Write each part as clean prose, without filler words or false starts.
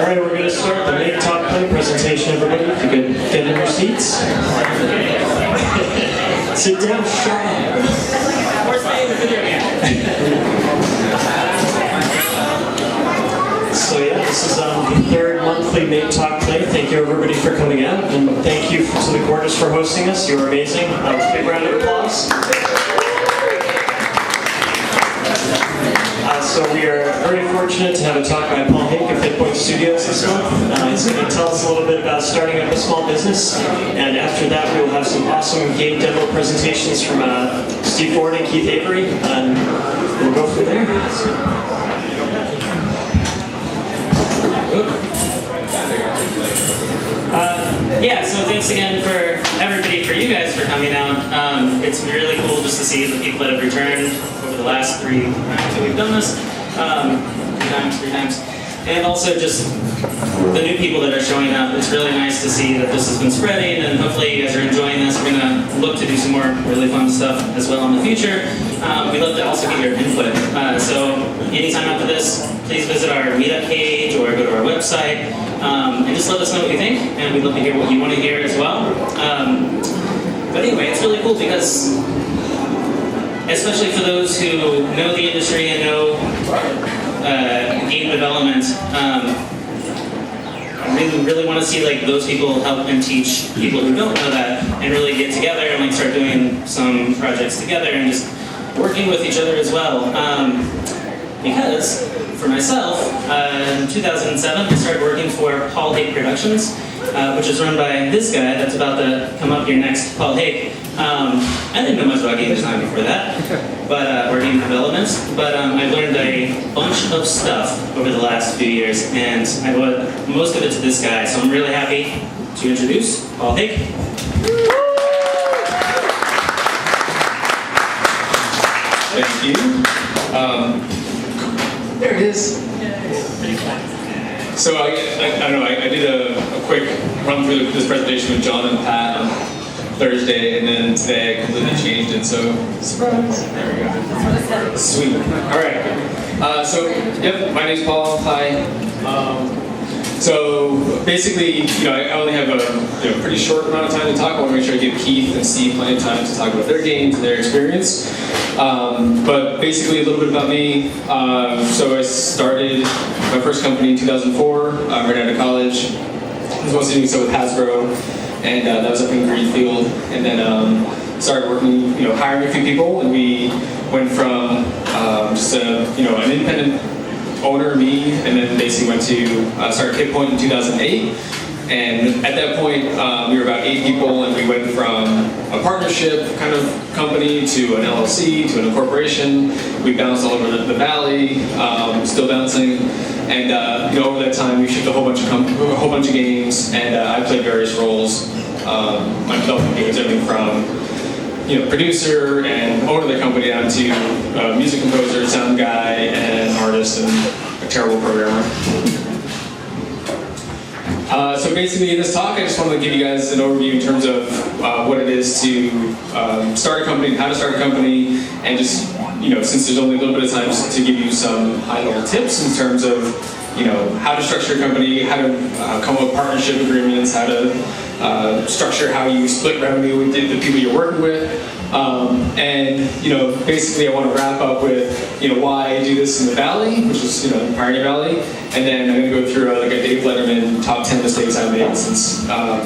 All right, we're going to start the Make Talk Play presentation, everybody. If you could get in your seats. Sit down, Sean. So yeah, this is the third monthly Make Talk Play. Thank you everybody for coming out, and thank you to the Quarters for hosting us. You were amazing. Big round of applause. So we are very fortunate to have a talk by Hake of HitPoint Studios this month. He's going to tell us a little bit about starting up a small business, and after that we will have some awesome game demo presentations from Forde and Keith Avery, and we'll go from there. Yeah, so thanks again for everybody, for you guys for coming out. It's really cool just to see the people that have returned over the last three times that we've done this. Three times. And also just the new people that are showing up. It's really nice to see that this has been spreading, and hopefully you guys are enjoying this. We're going to look to do some more really fun stuff as well in the future. We'd love to also get your input. So anytime after this, please visit our meetup page or go to our website. And just let us know what you think, and we'd love to hear what you want to hear as well. But anyway, it's really cool because, especially for those who know the industry and know game development, I really want to see like those people help and teach people who don't know that, and really get together and like start doing some projects together and just working with each other as well. Because for myself, in 2007, I started working for Hake Productions, which is run by this guy that's about to come up here next, Paul Hake. I didn't know much about game design before that, but or game development. But I learned a bunch of stuff over the last few years, and I owe most of it to this guy. So I'm really happy to introduce Paul Hake. Thank you. There it is. So I don't know, I did a quick run through this presentation with John and Pat on Thursday, and then today I completely changed it, so surprise. There we go. Sweet. All right. So, yep, my name's Paul. Hi. So basically, I only have a pretty short amount of time to talk. I want to make sure I give Keith and Steve plenty of time to talk about their games and their experience. But basically, a little bit about me. So I started my first company in 2004, right out of college. I was mostly doing so with Hasbro, and that was up in Greenfield. And then started working, hiring a few people, and we went from just an independent owner, me, and then basically went to start HitPoint in 2008. And at that point, we were about 8 people, and we went from a partnership kind of company to an LLC to an incorporation. We bounced all over the valley, still bouncing. And over that time, we shipped a whole bunch of games, and I played various roles. I developed games, everything from producer and owner of the company down to music composer, sound guy, and artist, and a terrible programmer. So basically in this talk, I just wanted to give you guys an overview in terms of what it is to start a company, how to start a company, and just, since there's only a little bit of time, just to give you some high-level tips in terms of, how to structure a company, how to come up with partnership agreements, how to structure how you split revenue with the people you're working with. And basically I want to wrap up with why I do this in the Valley, which is Pioneer Valley, and then I'm going to go through like a Dave Letterman top 10 mistakes I've made since I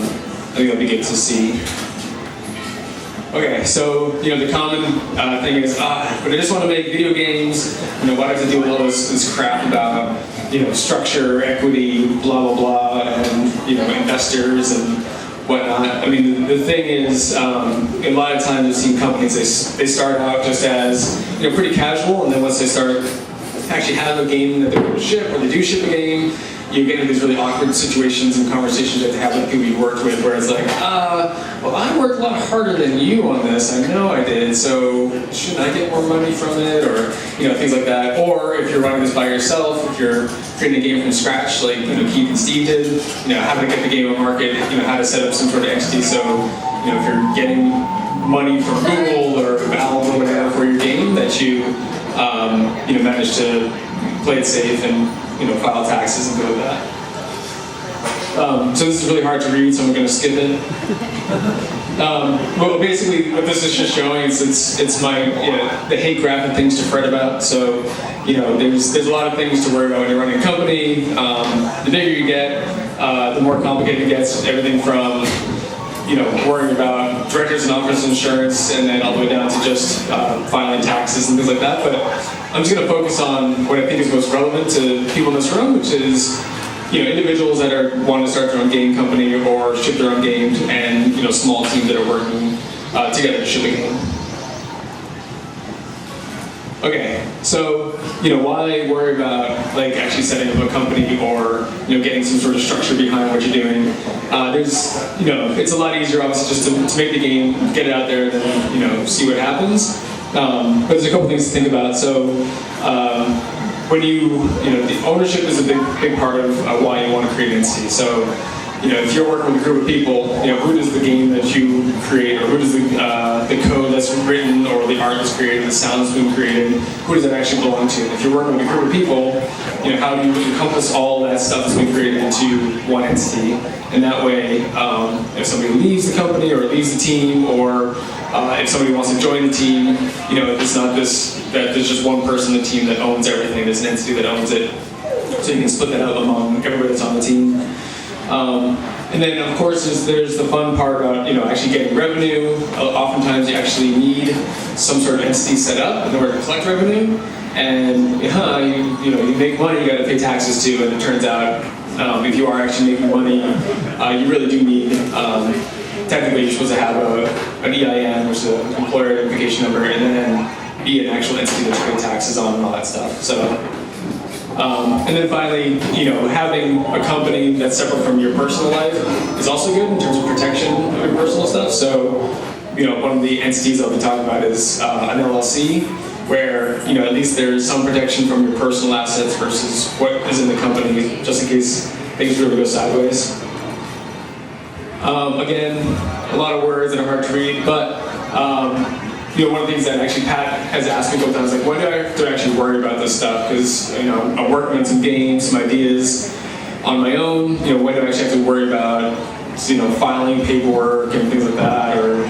think that'll be good to see. Okay, so the common thing is, but I just want to make video games. Why do I have to deal with all this crap about structure, equity, blah blah blah, and investors and whatnot. I mean, the thing is, a lot of times I've seen companies, they start out just as pretty casual, and then once they start actually have a game that they're going to ship, or they do ship a game, you get into these really awkward situations and conversations that they have with people you worked with, where it's like, well, I worked a lot harder than you on this. I know I did, so shouldn't I get more money from it, or things like that. Or if you're running this by yourself, if you're creating a game from scratch, like Keith and Steve did, how to get the game on market, how to set up some sort of entity. So if you're getting money from Google or Valve or whatever for your game, that you manage to play it safe and file taxes and go with that. So this is really hard to read, so I'm going to skip it. Well, basically, what this is just showing is it's my the Hake graph and things to fret about. So, there's a lot of things to worry about when you're running a company. The bigger you get, the more complicated it gets. Everything from worrying about directors and officers insurance, and then all the way down to just filing taxes and things like that. But I'm just going to focus on what I think is most relevant to people in this room, which is individuals that are wanting to start their own game company or ship their own games, and small teams that are working together to ship a game. Okay, so why worry about actually setting up a company or getting some sort of structure behind what you're doing? It's a lot easier obviously just to make the game, get it out there, and then see what happens. But there's a couple things to think about. So when the ownership is a big part of why you want to create an entity. So if you're working with a group of people, who does the game that you create, or who does the code that's written, or the art that's created, the sound that's been created, who does that actually belong to? And if you're working with a group of people, how do you encompass all that stuff that's been created into one entity? And that way, if somebody leaves the company or leaves the team, or if somebody wants to join the team, it's not that there's just one person in the team that owns everything. There's an entity that owns it, so you can split that out among everybody that's on the team. And then, of course, there's the fun part about actually getting revenue. Oftentimes, you actually need some sort of entity set up in order to collect revenue. And you make money, you got to pay taxes too. And it turns out, if you are actually making money, you really do need. Technically, you're supposed to have an EIN, which is an employer identification number, and then be an actual entity that you pay taxes on and all that stuff. So. And then finally, having a company that's separate from your personal life is also good in terms of protection of your personal stuff. So, one of the entities I'll be talking about is an LLC, where, at least there's some protection from your personal assets versus what is in the company, just in case things really go sideways. Again, a lot of words that are hard to read, but one of the things that actually Pat has asked me a couple times, when do I have to actually worry about this stuff? Because I'm working on some games, some ideas on my own. When do I actually have to worry about filing paperwork and things like that, or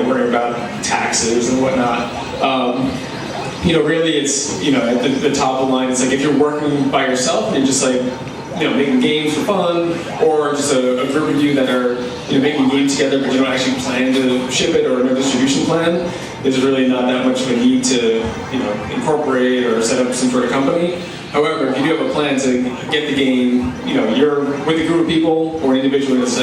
worrying about taxes and whatnot? Really, it's at the top of the line. It's if you're working by yourself and you're just making games for fun, or just a group of you that are making games together, but you don't actually plan to ship it, or no distribution plan. There's really not that much of a need to incorporate or set up some sort of company. However, if you do have a plan to get the game, you're with a group of people or an individual that's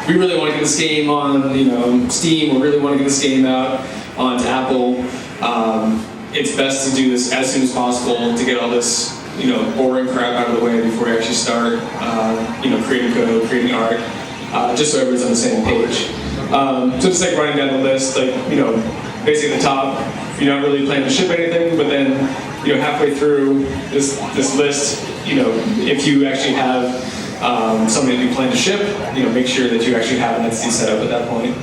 we really want to get this game on Steam, or really want to get this game out onto Apple. It's best to do this as soon as possible to get all this boring crap out of the way before you actually start creating code, creating art, just so everyone's on the same page. So just running down the list, basically at the top, you don't really plan to ship anything, but then halfway through this list, if you actually have something that you plan to ship, make sure that you actually have an entity set up at that point.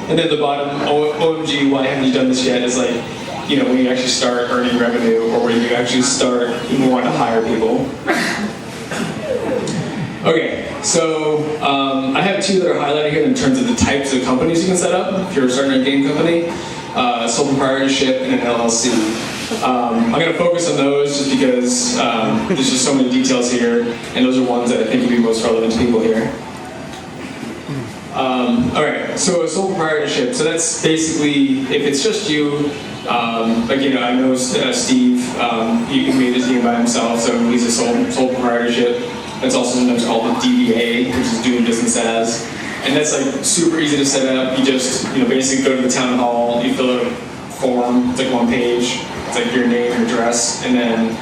And then the bottom, OMG, why haven't you done this yet, is when you actually start earning revenue, or when you actually start wanting to hire people. Okay, so I have two that are highlighted here in terms of the types of companies you can set up if you're starting a game company: sole proprietorship and an LLC. I'm going to focus on those just because there's just so many details here, and those are ones that I think would be most relevant to people here. All right, so a sole proprietorship. So that's basically if it's just you. I know Steve. He made his game by himself, so he's a sole proprietorship. That's also sometimes called a DBA, which is doing business as. And that's super easy to set up. You just basically go to the town hall, you fill out a form. It's one page. It's your name, your address, and then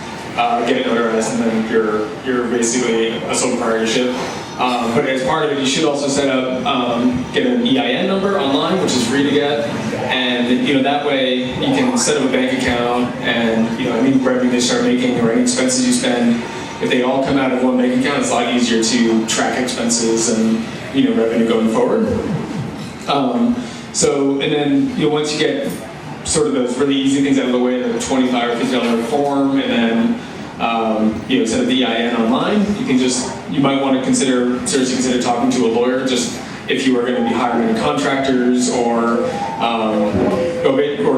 get it notarized, and then you're basically a sole proprietorship. But as part of it, you should also set up get an EIN number online, which is free to get, and that way you can set up a bank account, and any revenue you start making or any expenses you spend, if they all come out of one bank account, it's a lot easier to track expenses and revenue going forward. And then once you get sort of those really easy things out of the way, the $25 or $50 form, and then set up the EIN online. You might want to seriously consider talking to a lawyer just if you are going to be hiring any contractors or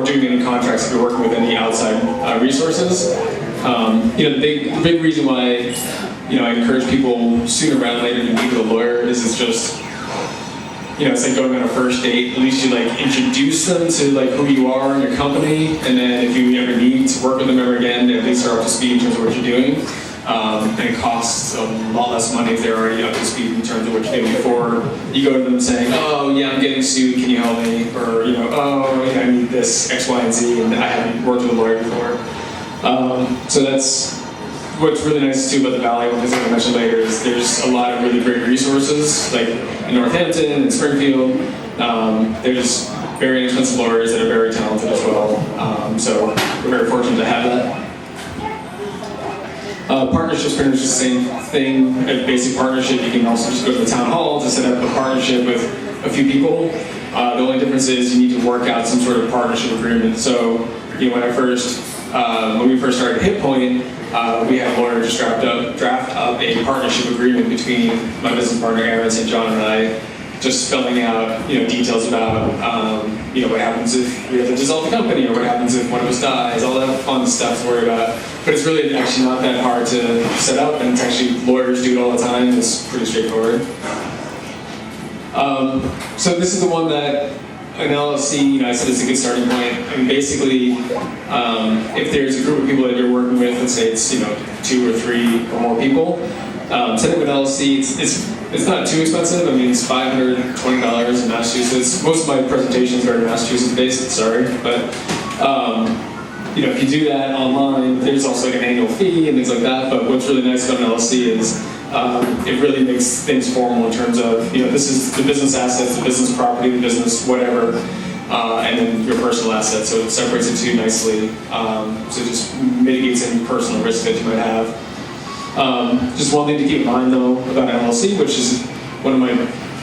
doing any contracts if you're working with any outside resources. The big reason why I encourage people sooner rather than later to meet with a lawyer is it's just it's like going on a first date. At least you introduce them to who you are and your company, and then if you ever need to work with them ever again, at least they're up to speed in terms of what you're doing. And it costs a lot less money if they're already up to speed in terms of what you're doing before you go to them saying, oh yeah, I'm getting sued, can you help me? Or I need this X, Y, and Z, and I haven't worked with a lawyer before. So that's what's really nice too about the Valley, as I mentioned later, is there's a lot of really great resources, like in Northampton and Springfield. There's very inexpensive lawyers that are very talented as well. So we're very fortunate to have that. Partnerships, pretty much the same thing. A basic partnership, you can also just go to the town hall to set up a partnership with a few people. The only difference is you need to work out some sort of partnership agreement. So, when we first started HitPoint, we had a lawyer just draft up a partnership agreement between my business partner Aaron St. John and I, just spelling out details about what happens if we have to dissolve the company, or what happens if one of us dies, all that fun stuff to worry about. But it's really actually not that hard to set up, and it's actually, lawyers do it all the time. It's pretty straightforward. So this is the one that an LLC, I said it's a good starting point. I mean, basically, if there's a group of people that you're working with, let's say it's 2 or 3 or more people, setting up an LLC, it's not too expensive. I mean, it's $520 in Massachusetts. Most of my presentations are Massachusetts based, sorry, but if you do that online, there's also an annual fee and things like that. But what's really nice about an LLC is it really makes things formal in terms of, this is the business assets, the business property, the business whatever, and then your personal assets. So it separates the two nicely. So it just mitigates any personal risk that you might have. Just one thing to keep in mind though about an LLC, which is one of my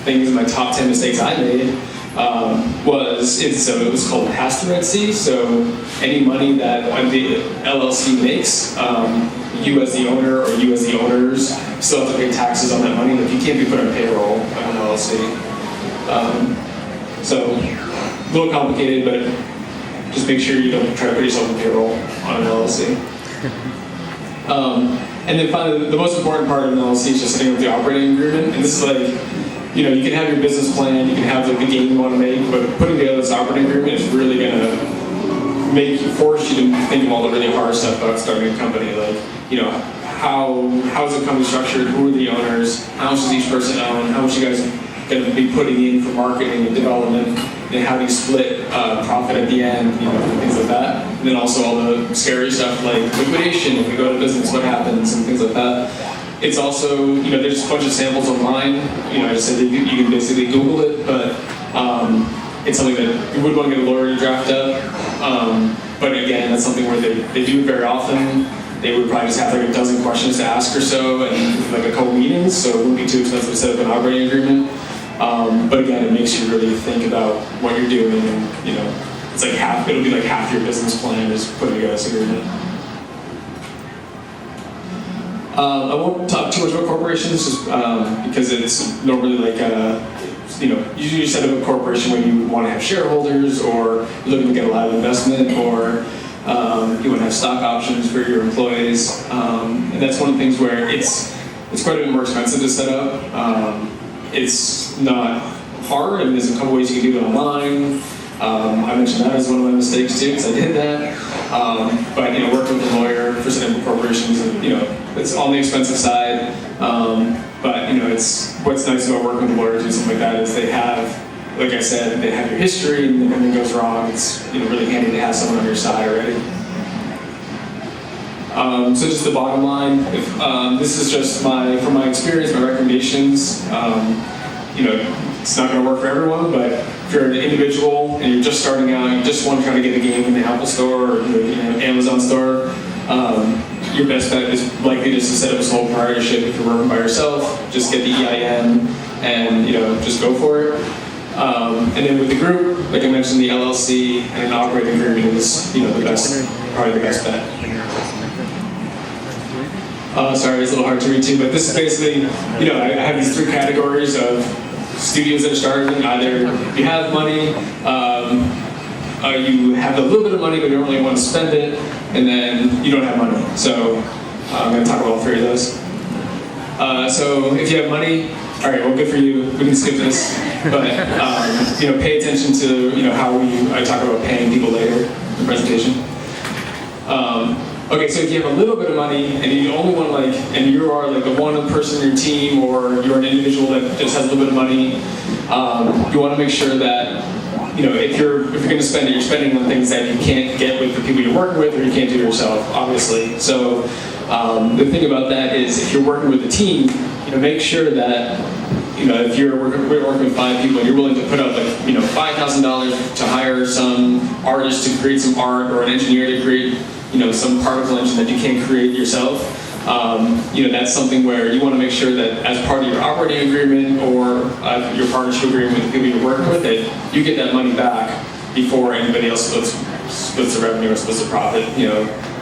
things in my top 10 mistakes I made, it was called pass-through. So any money that the LLC makes, you as the owner or you as the owners still have to pay taxes on that money. Like, you can't be put on payroll on an LLC. So a little complicated, but just make sure you don't try to put yourself on payroll on an LLC. And then finally, the most important part of an LLC is just setting up the operating agreement. And this is you can have your business plan, you can have the game you want to make, but putting together this operating agreement is really going to force you to think of all the really hard stuff about starting a company. How is the company structured? Who are the owners? How much does each person own? How much you guys are going to be putting in for marketing and development? And how do you split profit at the end? Things like that. And then also all the scary stuff like liquidation. If we go to business, what happens? And things like that. It's also, there's a bunch of samples online. I just said that you can basically Google it, but it's something that you would want to get a lawyer to draft up. But again, that's something where they do it very often. They would probably just have a dozen questions to ask or so, and a couple meetings, so it wouldn't be too expensive to set up an operating agreement. But again, it makes you really think about what you're doing, and it's it'll be like half your business plan is putting together this agreement. I won't talk too much about corporations, just because it's normally usually you set up a corporation when you want to have shareholders, or you're looking to get a lot of investment, or you want to have stock options for your employees. And that's one of the things where it's quite a bit more expensive to set up. It's not hard, and there's a couple ways you can do it online. I mentioned that as one of my mistakes too, because I did that. But working with a lawyer for setting up corporations, it's on the expensive side. But it's what's nice about working with a lawyer to do something like that is they have, like I said, they have your history, and if anything goes wrong, it's really handy to have someone on your side already. So just the bottom line, if this is just from my experience, my recommendations. It's not going to work for everyone, but if you're an individual and you're just starting out, you just want to try to get a game in the Apple Store or Amazon Store, your best bet is likely just to set up a sole proprietorship. If you're working by yourself, just get the EIN and just go for it. And then with the group, like I mentioned, the LLC and an operating agreement is probably the best bet. Sorry, it's a little hard to read too, but this is basically, I have these 3 categories of studios that are starting. Either you have money, you have a little bit of money but you don't really want to spend it, and then you don't have money. So I'm going to talk about all 3 of those. So if you have money, all right, well, good for you. We can skip this, but pay attention to how I talk about paying people later in the presentation. Okay, so if you have a little bit of money and you only want and you are the one person in your team, or you're an individual that just has a little bit of money, you want to make sure that if you're going to spend it, you're spending on things that you can't get with the people you're working with, or you can't do yourself, obviously. So the thing about that is, if you're working with a team, make sure that if we're working with 5 people and you're willing to put up $5,000 to hire some artist to create some art, or an engineer to create some particle engine that you can't create yourself, that's something where you want to make sure that as part of your operating agreement or your partnership agreement with the people you're working with, that you get that money back before anybody else splits the revenue or splits the profit.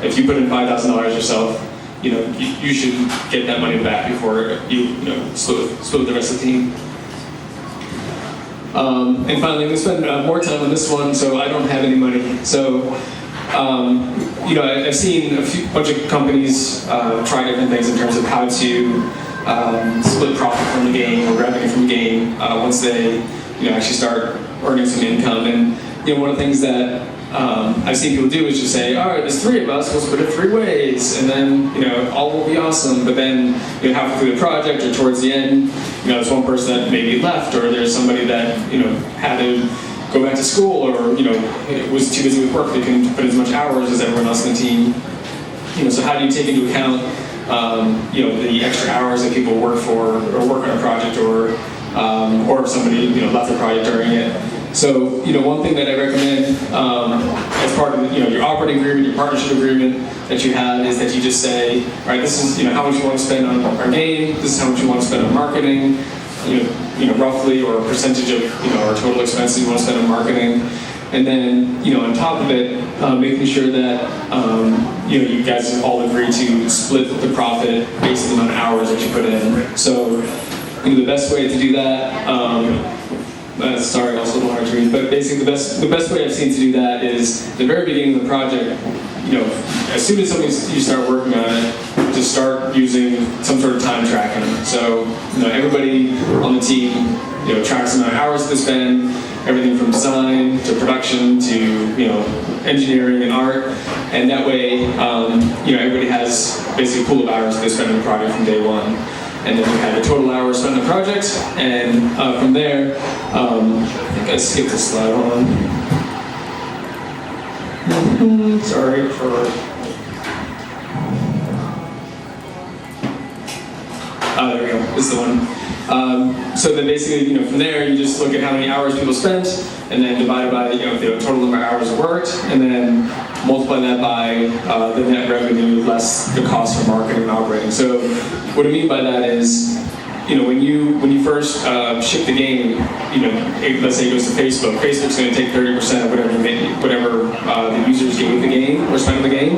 If you put in $5,000 yourself, you should get that money back before you split with the rest of the team. And finally, I'm going to spend more time on this one, so I don't have any money. So, I've seen a bunch of companies try different things in terms of how to split profit from the game or revenue from the game once they actually start earning some income. And one of the things that I've seen people do is just say, all right, there's 3 of us, we'll split it 3 ways, and then all will be awesome. But then halfway through the project or towards the end, there's one person that maybe left, or there's somebody that had to go back to school, or was too busy with work, they couldn't put as much hours as everyone else in the team. So how do you take into account the extra hours that people work for, or work on a project, or if somebody left the project during it? So one thing that I recommend as part of your operating agreement, your partnership agreement that you have, is that you just say, all right, this is how much you want to spend on our game, this is how much you want to spend on marketing, roughly, or a percentage of our total expenses you want to spend on marketing, and then on top of it, making sure that you guys all agree to split the profit based on the amount of hours that you put in. So the best way to do that. Sorry, I was a little hard to read, but basically the best way I've seen to do that is the very beginning of the project. As soon as you start working on it, to start using some sort of time tracking. So everybody on the team tracks the amount of hours they spend, everything from design to production to engineering and art, and that way everybody has basically a pool of hours they spend on the project from day one. And then you have the total hours spent on the project, and from there, I think I skipped a slide on. Sorry for. There we go. This is the one. So then basically, from there, you just look at how many hours people spent, and then divide it by the total number of hours worked, and then multiply that by the net revenue less the cost for marketing and operating. So what I mean by that is, when you first ship the game, let's say it goes to Facebook. Facebook's going to take 30% of whatever the users gave the game or spent on the game.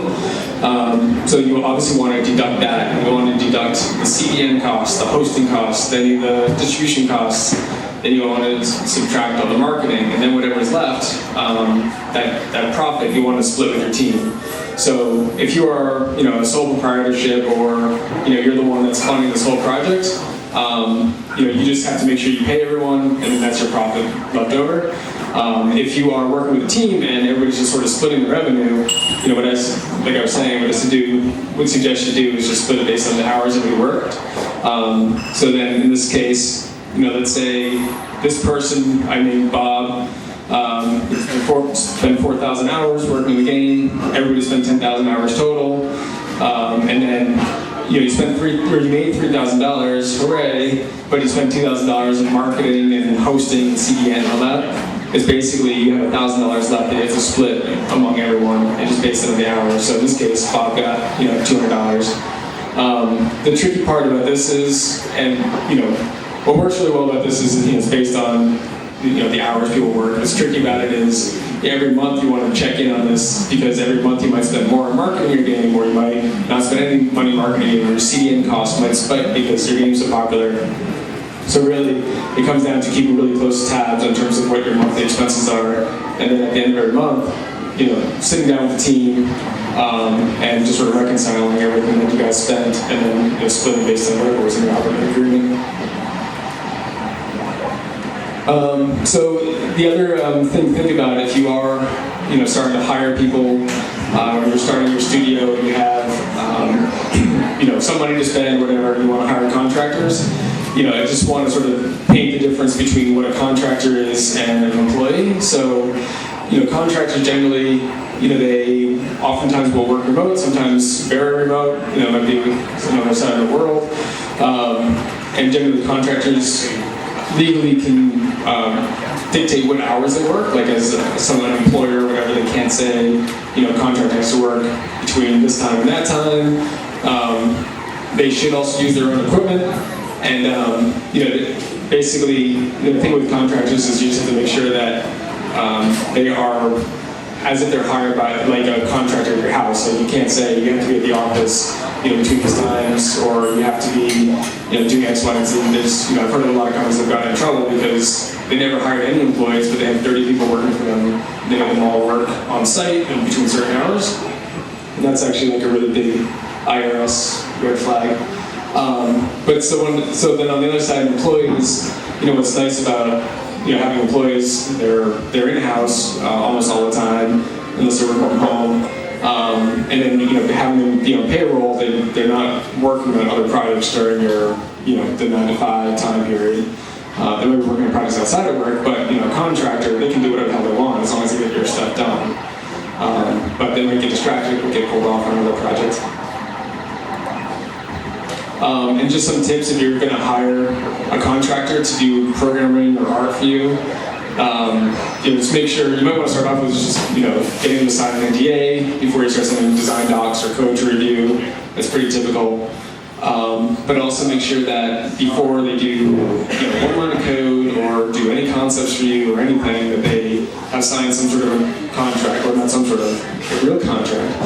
So you obviously want to deduct that. You want to deduct the CDN costs, the hosting costs, then the distribution costs. Then you want to subtract all the marketing, and then whatever's left, that profit you want to split with your team. So if you are, a sole proprietorship, or you're the one that's funding this whole project, you just have to make sure you pay everyone, and then that's your profit left over. If you are working with a team and everybody's just sort of splitting the revenue, like I was saying, what would suggest you do is just split it based on the hours that we worked. So then in this case, let's say this person, I named Bob, spent 4,000 hours working the game. Everybody spent 10,000 hours total, and then you made $3,000, hooray! But you spent $2,000 in marketing and hosting and CDN and all that. It's basically you have $1,000 left that you have to split among everyone, and just based on the hours. So in this case, Bob got $200. The tricky part about this is, and what works really well about this is it's based on the hours people work. What's tricky about it is every month you want to check in on this, because every month you might spend more on marketing your game, or you might not spend any money marketing your game, or your CDN costs might spike because your game's so popular. So really, it comes down to keeping really close tabs in terms of what your monthly expenses are, and then at the end of every month, sitting down with the team and just sort of reconciling everything that you guys spent, and then splitting based on what was in your operating agreement. So the other thing to think about, if you are starting to hire people, or you're starting your studio, and you have some money to spend, whatever, you want to hire contractors. I just want to sort of paint the difference between what a contractor is and an employee. So, contractors generally, they oftentimes will work remote, sometimes very remote, might be on the other side of the world. And generally contractors legally can dictate what hours they work, like as an employer or whatever, they can't say, contractor has to work between this time and that time. They should also use their own equipment. And basically, the thing with contractors is you just have to make sure that they are as if they're hired by like a contractor at your house. So you can't say you have to be at the office, between these times, or you have to be, doing X, Y, and Z. There's, I've heard of a lot of companies that have gotten in trouble because they never hired any employees, but they have 30 people working for them. They make them all work on site and between certain hours. And that's actually like a really big IRS red flag. But so then on the other side, employees, what's nice about having employees, they're in-house almost all the time, unless they're working from home. And then having them be on payroll, they're not working on other projects during your the 9 to 5 time period. They may be working on projects outside of work, but a contractor, they can do whatever the hell they want as long as they get your stuff done. But they might get distracted or get pulled off on another project. And just some tips if you're going to hire a contractor to do programming or art for you. Just make sure, you might want to start off with just, getting them to sign an NDA before you start sending design docs or code to review. That's pretty typical. But also make sure that before they do, one line of code or do any concepts for you or anything, that they have signed some sort of contract, or not some sort of, a real contract.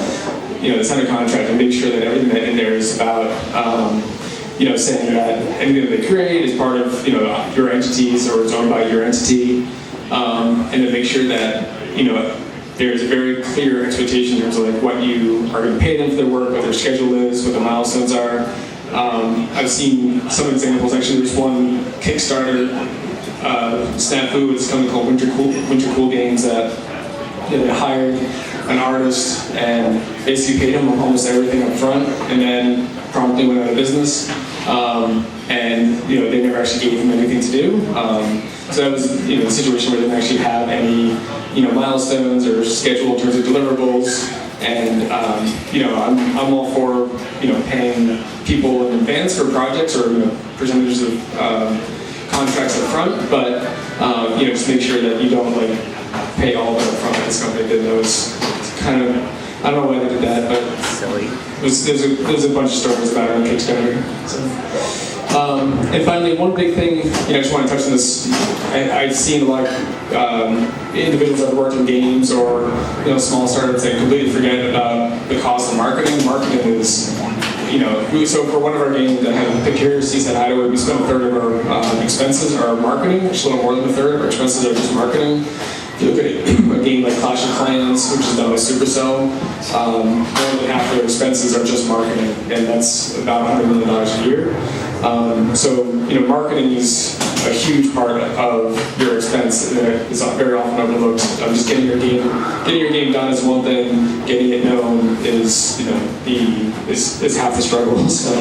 They sign a contract and make sure that everything that in there is about, saying that anything that they create is part of, your entities or is owned by your entity. And then make sure that, there's a very clear expectation in terms of like what you are going to pay them for their work, what their schedule is, what the milestones are. I've seen some examples. Actually, there's one Kickstarter snafu with this company called Winter Cool Games that they hired an artist and basically paid him almost everything up front, and then promptly went out of business. And they never actually gave him anything to do. So that was a situation where they didn't actually have any milestones or schedule in terms of deliverables. And I'm all for paying people in advance for projects or percentages of contracts up front, but just make sure that you don't pay all of it up front. This company did. That was kind of, I don't know why they did that, but silly. There's a bunch of stories about it on Kickstarter. So. And finally, one big thing, I just want to touch on this. I've seen a lot of individuals that have worked in games or small startups that completely forget about the cost of marketing. Marketing is, so for one of our games that had the Pick Here, Seaside Hideaway, we spent a third of our expenses are marketing, which is a little more than a third of our expenses are just marketing. If you look at a game like Clash of Clans, which is done by Supercell, more than half their expenses are just marketing, and that's about $100 million a year. So, marketing is a huge part of your expense. It's very often overlooked. Just getting your game done is one thing. Getting it known is, is half the struggle. So.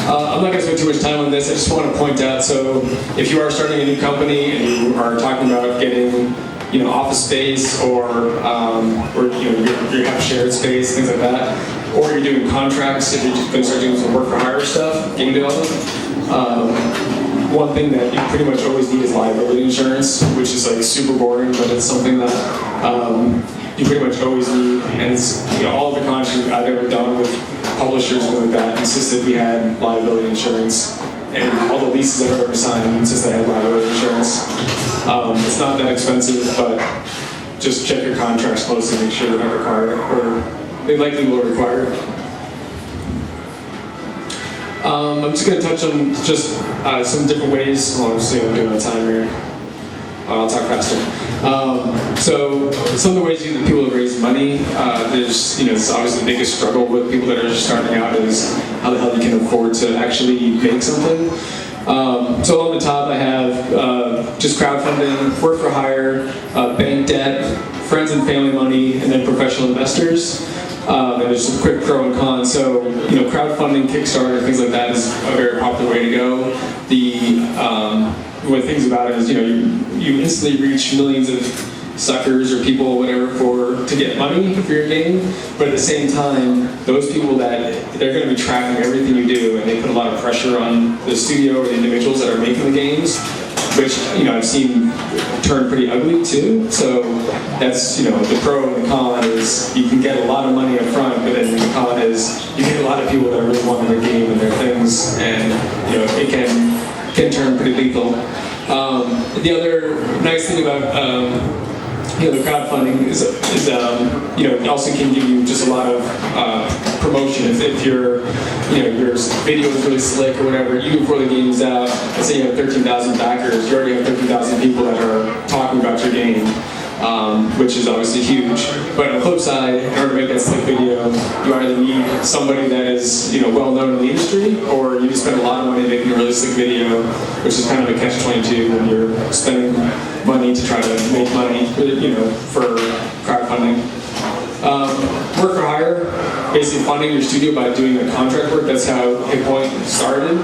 I'm not going to spend too much time on this. I just want to point out, so if you are starting a new company and you are talking about getting, office space or you have shared space, things like that, or you're doing contracts, if you're just going to start doing some work for hire stuff, game development, one thing that you pretty much always need is liability insurance, which is super boring, but it's something that you pretty much always need. And it's, all of the contracts I've ever done with publishers and like that insisted we had liability insurance and all the leases I've ever signed since they had liability insurance. It's not that expensive, but just check your contracts closely, make sure they're not required, or they likely will require it. I'm just going to touch on just some different ways. Well, I'm doing my time here. I'll talk faster. So some of the ways that people have raised money, there's, it's obviously the biggest struggle with people that are just starting out is how the hell you can afford to actually make something. So on the top I have just crowdfunding, work for hire, bank debt, friends and family money, and then professional investors. And there's some quick pro and con. So, crowdfunding, Kickstarter, things like that is a very popular way to go. One of the things about it is, you instantly reach millions of suckers or people, whatever, to get money for your game. But at the same time, those people they're going to be tracking everything you do, and they put a lot of pressure on the studio or the individuals that are making the games, which I've seen turn pretty ugly too. So that's the pro and the con is you can get a lot of money up front, but then the con is you get a lot of people that really want their game and their things, and it can turn pretty lethal. The other nice thing about the crowdfunding is it also can give you just a lot of promotion. If your video is really slick or whatever, even before the game is out, let's say you have 13,000 backers, you already have 13,000 people that are talking about your game, which is obviously huge. But on the flip side, in order to make that slick video, you either need somebody that is well known in the industry, or you spend a lot of money making a really slick video, which is kind of a catch-22 when you're spending money to try to make money, for crowdfunding. Work for hire, basically funding your studio by doing the contract work. That's how HitPoint started.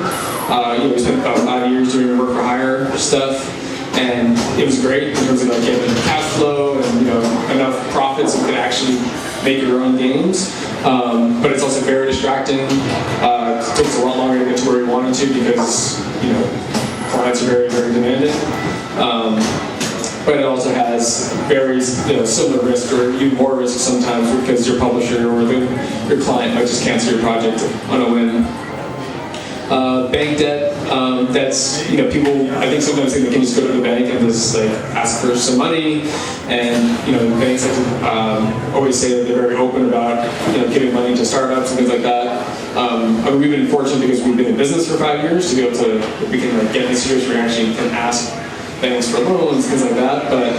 We spent about 5 years doing work for hire stuff, and it was great in terms of getting cash flow and enough profits so you could actually make your own games. But it's also very distracting. It takes a lot longer to get to where you wanted to because clients are very, very demanding. But it also has very similar risk, or even more risk sometimes, because your publisher or your client might just cancel your project on a whim. Bank debt, that's, people, I think sometimes think they can just go to the bank and just ask for some money, and banks like to always say that they're very open about giving money to startups and things like that. We've been fortunate because we've been in business for 5 years to be able to, we can get in this situation where we actually can ask banks for loans, things like that, but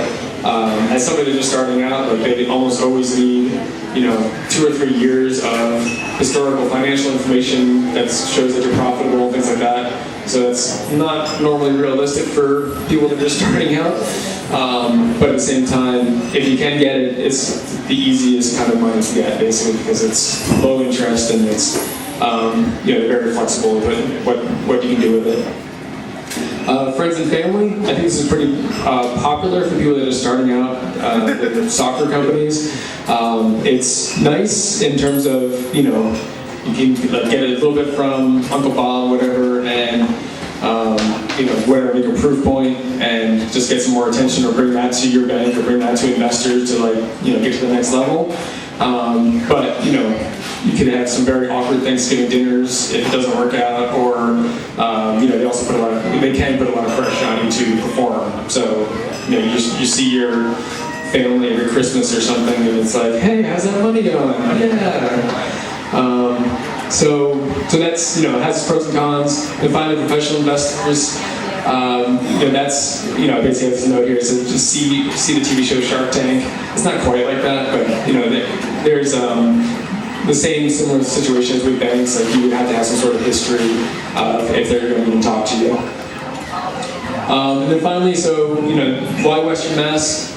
as somebody that's just starting out, they almost always need 2 or 3 years of historical financial information that shows that you're profitable, things like that. So that's not normally realistic for people that are just starting out. But at the same time, if you can get it, it's the easiest kind of money to get, basically, because it's low interest and it's very flexible with what you can do with it. Friends and family, I think this is pretty popular for people that are starting out with software companies. It's nice in terms of, you can get a little bit from Uncle Bob, whatever, and whatever, make a proof point and just get some more attention, or bring that to your bank, or bring that to investors to get to the next level. But you can have some very awkward Thanksgiving dinners if it doesn't work out, or they also can put a lot of pressure on you to perform. So you see your family every Christmas or something, and it's like, hey, how's that money going? Yeah. So that's it has pros and cons. And finally, professional investors. That's basically has a note here. So just see the TV show Shark Tank. It's not quite like that, but there's the same similar situations with banks. You would have to have some sort of history if they're going to even talk to you. And then finally, why Western Mass?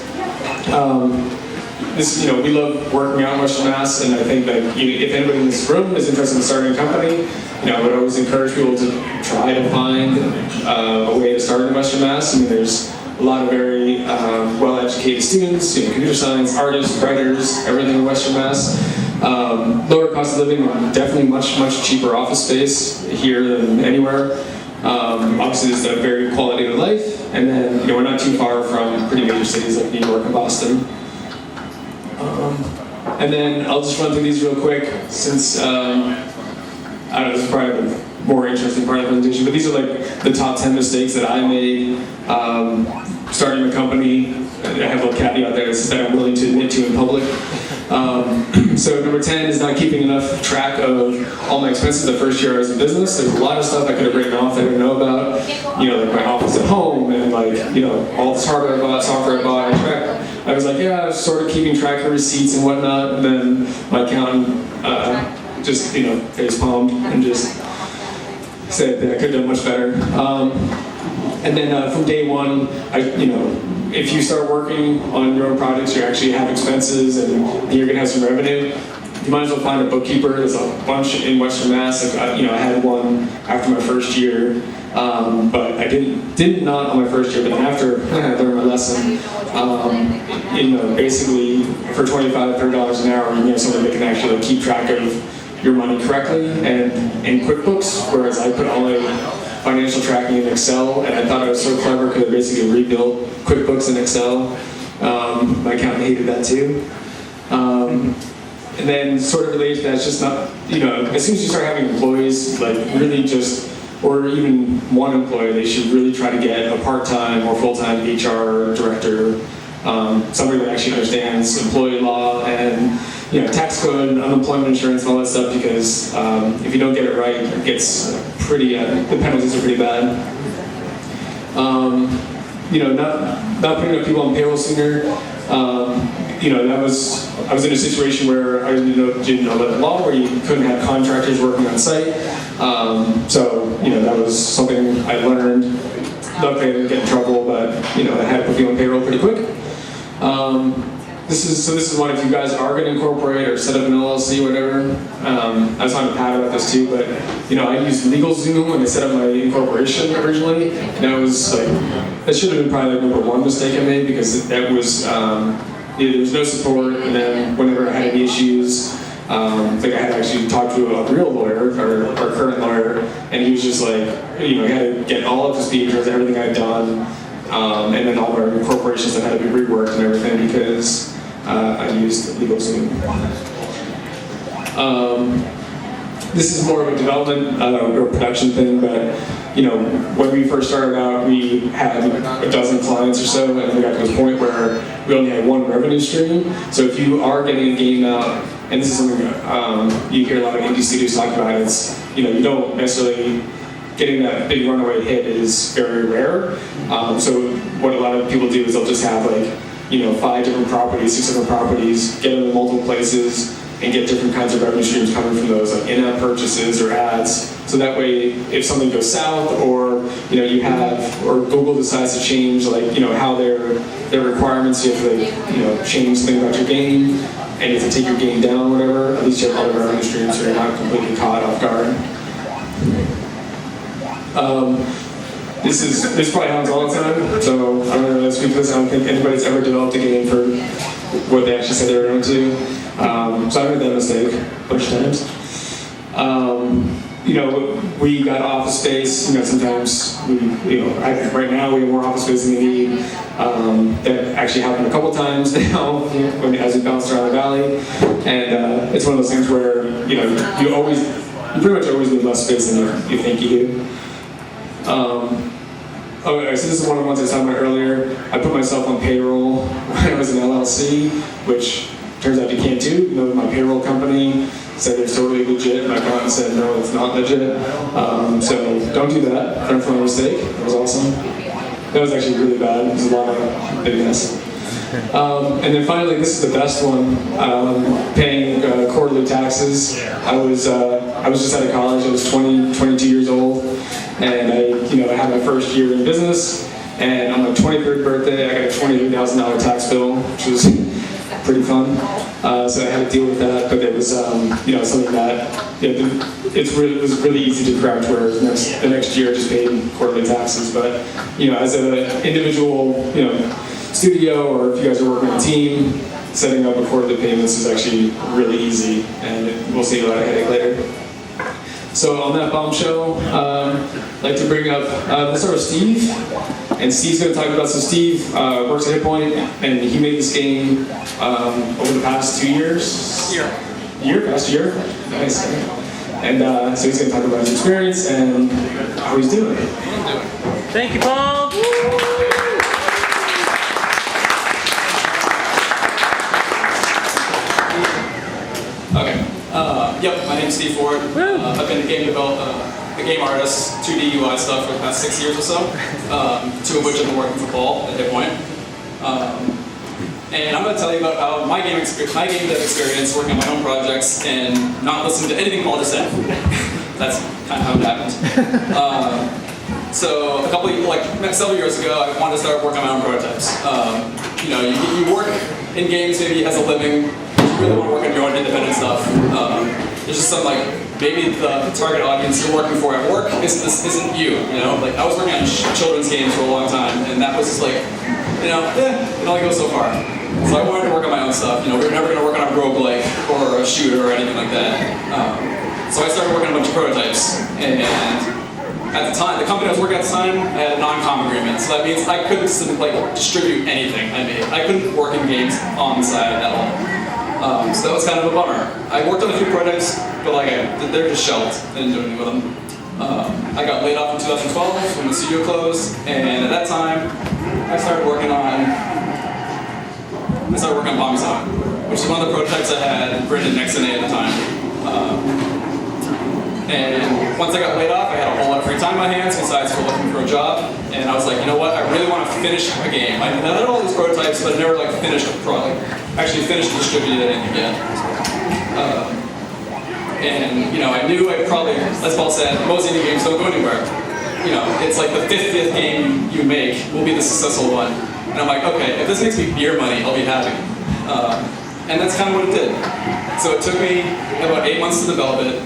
We love working out in Western Mass, and I think that if anybody in this room is interested in starting a company, I would always encourage people to try to find a way to start in Western Mass. There's a lot of very well-educated students, computer science, artists, writers, everything in Western Mass. Lower cost of living, definitely much, much cheaper office space here than anywhere. Obviously, there's a very good quality of life, and then we're not too far from pretty major cities like New York and Boston. And then I'll just run through these real quick, since I don't know, this is probably the more interesting part of the presentation, but these are like the top 10 mistakes that I made starting a company. I have a little caveat there that I'm willing to admit to in public. So number 10 is not keeping enough track of all my expenses the first year I was in business. There's a lot of stuff I could have written off that I didn't know about, like my office at home and all this hardware I bought, software I bought. I was like, yeah, I was sort of keeping track of receipts and whatnot, and then my accountant just face palmed and just said that I could have done much better. And then from day one, if you start working on your own projects, you actually have expenses and you're going to have some revenue, you might as well find a bookkeeper. There's a bunch in Western Mass. I had one after my first year, but I did not on my first year. But then after I learned my lesson, basically for $25, $30 an hour, you have someone that can actually keep track of your money correctly. And in QuickBooks, whereas I put all my financial tracking in Excel, and I thought I was so clever because I basically rebuilt QuickBooks in Excel. My accountant hated that too. And then sort of related to that, it's just not, as soon as you start having employees, or even one employee, they should really try to get a part-time or full-time HR director, somebody that actually understands employee law and tax code and unemployment insurance and all that stuff, because if you don't get it right, it gets pretty, the penalties are pretty bad. Not putting up people on payroll sooner. I was in a situation where I didn't know about the law, where you couldn't have contractors working on site. So that was something I learned. Luckily I didn't get in trouble, but I had to put people on payroll pretty quick. This is one, if you guys are going to incorporate or set up an LLC or whatever. I was talking to Pat about this too, but I used LegalZoom when I set up my incorporation originally. And that should have been probably number one mistake I made, because that was there was no support. And then whenever I had any issues, I had to actually talk to a real lawyer, our current lawyer, and he was just like, he had to get all up to speed with everything I'd done, and then all of our incorporations that had to be reworked and everything, because I used LegalZoom. This is more of a development or production thing, but when we first started out, we had a dozen clients or so, and we got to the point where we only had one revenue stream. So if you are getting a game out, and this is something you hear a lot of indie studios talk about, it's you don't necessarily getting that big runaway hit is very rare. So what a lot of people do is they'll just have 5 different properties, 6 different properties, get them in multiple places, and get different kinds of revenue streams coming from those, like in-app purchases or ads. So that way, if something goes south, or or Google decides to change how their requirements, you have to change something about your game, and you have to take your game down, or whatever. At least you have other revenue streams, so you're not completely caught off guard. This probably happens all the time, so I'm not going to speak to this. I don't think anybody's ever developed a game for what they actually said they were going to. So I made that mistake a bunch of times. We got office space. Sometimes right now we have more office space than we need. That actually happened a couple times now as we bounced around the valley, and it's one of those things where you pretty much always need less space than you think you do. Okay, so this is one of the ones I was talking about earlier. I put myself on payroll when I was an LLC, which turns out you can't do. My payroll company said they're totally legit. My accountant said no, it's not legit. So don't do that. Learn from my mistake. It was awesome. That was actually really bad. It was a lot of big mess. And then finally, this is the best one. Paying quarterly taxes. I was just out of college. I was 22 years old, and I had my first year in business. And on my 23rd birthday, I got a $28,000 tax bill, which was pretty fun. So I had to deal with that, but it was something that it was really easy to correct. Whereas the next year I just paid quarterly taxes. But as an individual studio, or if you guys are working on a team, setting up a quarterly payments is actually really easy, and we'll see a lot of headache later. So on that bombshell, I'd like to bring up, let's start with Steve. And Steve's going to talk about, so Steve works at HitPoint, and he made this game over the past 2 years. Past year? Nice. And so he's going to talk about his experience and how he's doing. Thank you, Paul. Okay. Yep, my name's Steve Forde. I've been a game artist, 2D UI stuff for the past 6 years or so, 2 of which I've been working for Paul at HitPoint. And I'm going to tell you about how my game dev experience working on my own projects and not listening to anything Paul just said. That's kind of how it happened. So several years ago, I wanted to start working on my own prototypes. You work in games maybe as a living. You really want to work on your own independent stuff. There's just some maybe the target audience you're working for at work isn't you. I was working on children's games for a long time, and that was just it only goes so far. So I wanted to work on my own stuff. We were never going to work on a roguelike or a shooter or anything like that. So I started working on a bunch of prototypes, and at the time, the company I was working at the time had a non-com agreement, so that means I couldn't distribute anything I made. I couldn't work in games on the side at all. So that was kind of a bummer. I worked on a few prototypes, but they're just shelved. I didn't do anything with them. I got laid off in 2012 when the studio closed, and at that time, I started working on Pombie Zong, which is one of the prototypes I had written in XNA at the time. And once I got laid off, I had a whole lot of free time on my hands besides for looking for a job. And I was like, you know what? I really want to finish a game. I had all these prototypes, but I never finished a product. Actually finished and distributed it yet. I knew I probably, as Paul said, most indie games don't go anywhere. It's like the fifth game you make will be the successful one. And I'm like, okay, if this makes me beer money, I'll be happy. And that's kind of what it did. So it took me about 8 months to develop it.